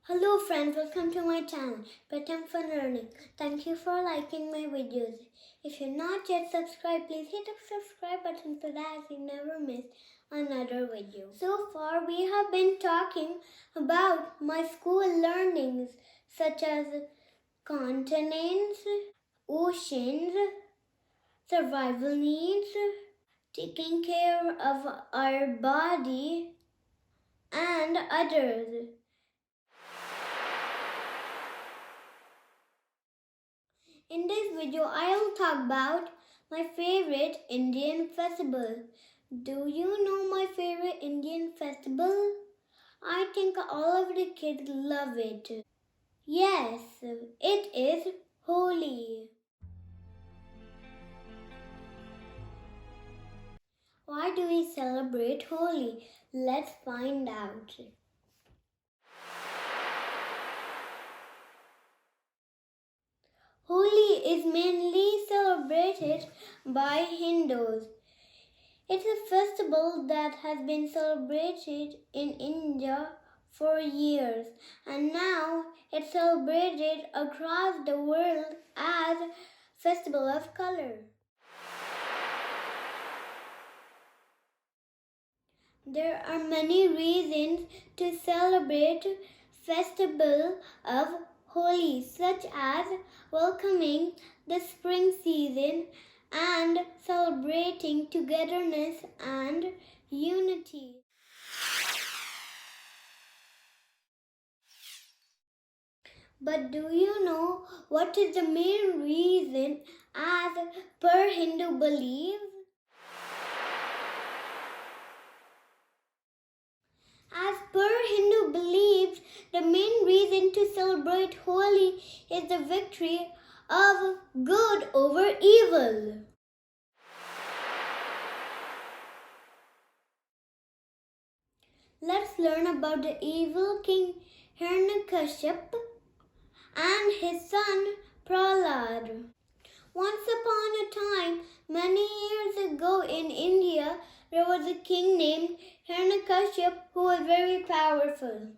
Hello friends, welcome to my channel, Pratham for Learning. Thank you for liking my videos. If you're not yet subscribed, please hit the subscribe button so that you never miss another video. So far, we have been talking about my school learnings such as continents, oceans, survival needs, taking care of our body, and others. In this video, I will talk about my favorite Indian festival. Do you know my favorite Indian festival? I think all of the kids love it. Yes, it is Holi. Why do we celebrate Holi? Let's find out. Holi is mainly celebrated by Hindus. It's a festival that has been celebrated in India for years, and now it's celebrated across the world as Festival of Color. There are many reasons to celebrate Festival of Holi, such as welcoming the spring season and celebrating togetherness and unity. But do you know what is the main reason as per Hindu belief? As per Hindu beliefs, the main reason to celebrate Holi is the victory of good over evil. Let's learn about the evil king Hiranyakashipu and his son Prahlad. Once upon a time, many years ago in India, there was a king named Hiranyakashipu who was very powerful.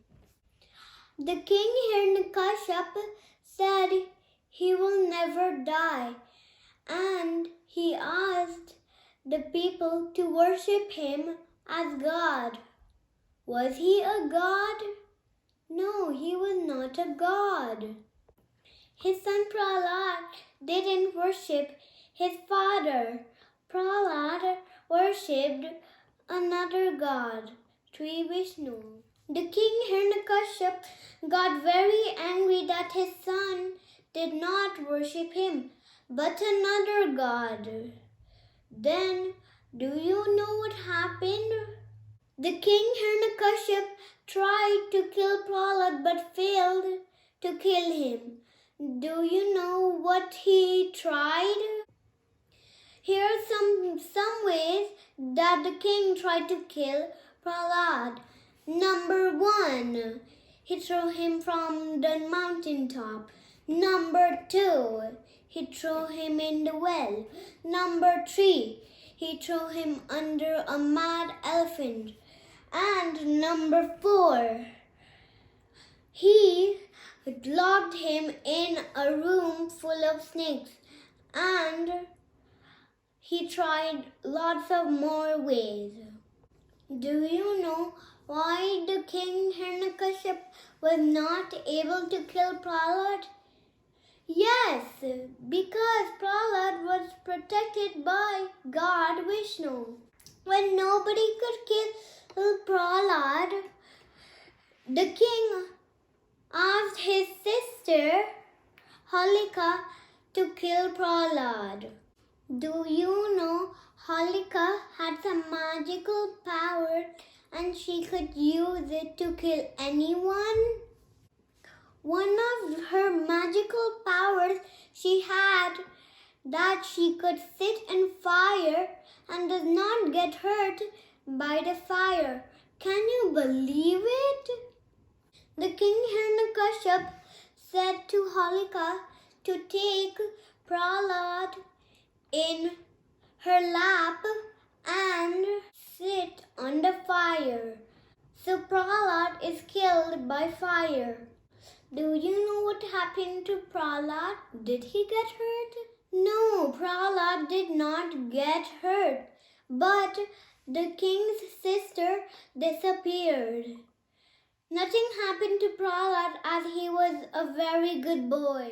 The king Hiranyakashipu said he will never die, and he asked the people to worship him as God. Was he a god? No, he was not a god. His son Prahlad didn't worship his father. Prahlad worshipped another god, Sri Vishnu. The king Hiranyakashipu got very angry that his son did not worship him, but another god. Then, do you know what happened? The king Hiranyakashipu tried to kill Prahlad but failed to kill him. Do you know what he tried? Here are some ways that the king tried to kill Prahlad. Number 1, he threw him from the mountaintop. Number 2, he threw him in the well. Number 3, he threw him under a mad elephant. And number 4, he locked him in a room full of snakes, and he tried lots of more ways. Do you know why the king Hiranyakashipu was not able to kill Prahlad? Yes, because Prahlad was protected by God Vishnu. When nobody could kill Prahlad, the king asked his sister Holika to kill Prahlad. Do you know Holika had some magical power and she could use it to kill anyone? One of her magical powers she had that she could sit in fire and does not get hurt by the fire. Can you believe it? The king Hiranyakashipu said to Holika to take Prahlad in her lap and sit on the fire. So Prahlad is killed by fire. Do you know what happened to Prahlad? Did he get hurt? No, Prahlad did not get hurt, but the king's sister disappeared. Nothing happened to Prahlad as he was a very good boy.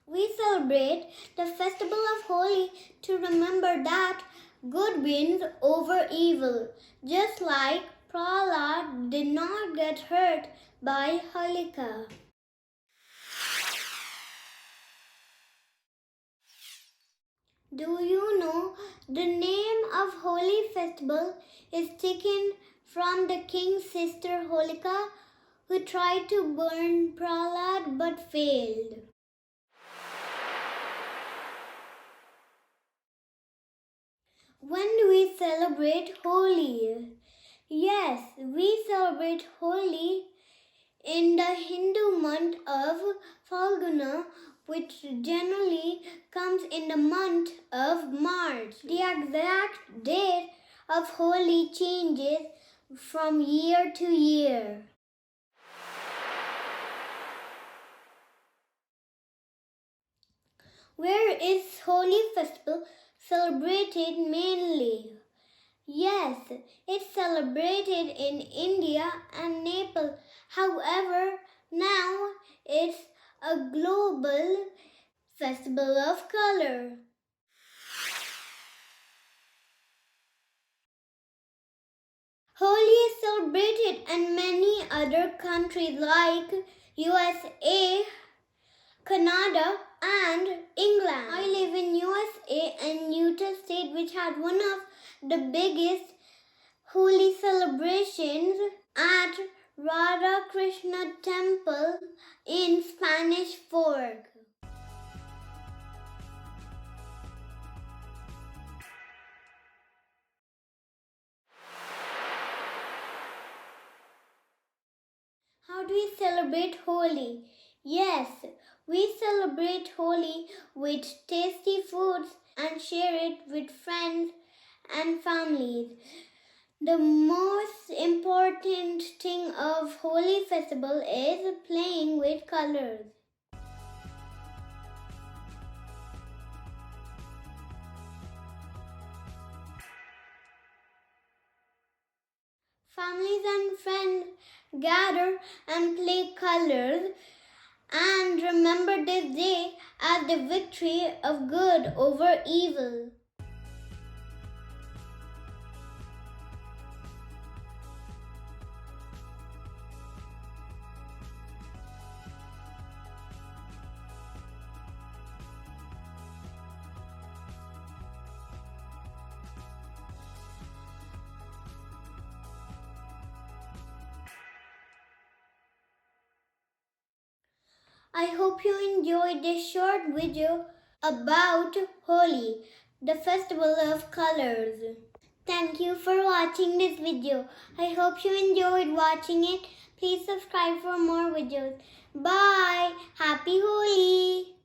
We celebrate the festival of Holi to remember that good wins over evil, just like Prahlad did not get hurt by Holika. Do you know the name of Holi festival is taken from the king's sister Holika, who tried to burn Prahlad but failed. When do we celebrate Holi? Yes, we celebrate Holi in the Hindu month of Falguna, which generally comes in the month of March. The exact date of Holi changes from year to year. Where is Holi festival celebrated mainly? Yes, it's celebrated in India and Nepal. However, now it's a global festival of color. Holi is celebrated in many other countries like USA, Canada and England. I live in USA and Utah State, which had one of the biggest Holi celebrations at Radha Krishna Temple in Spanish Fork. How do we celebrate Holi? Yes, we celebrate Holi with tasty foods and share it with friends and families. The most important thing of Holi festival is playing with colors. Families and friends gather and play colors and remember this day as the victory of good over evil. I hope you enjoyed this short video about Holi, the festival of colors. Thank you for watching this video. I hope you enjoyed watching it. Please subscribe for more videos. Bye. Happy Holi.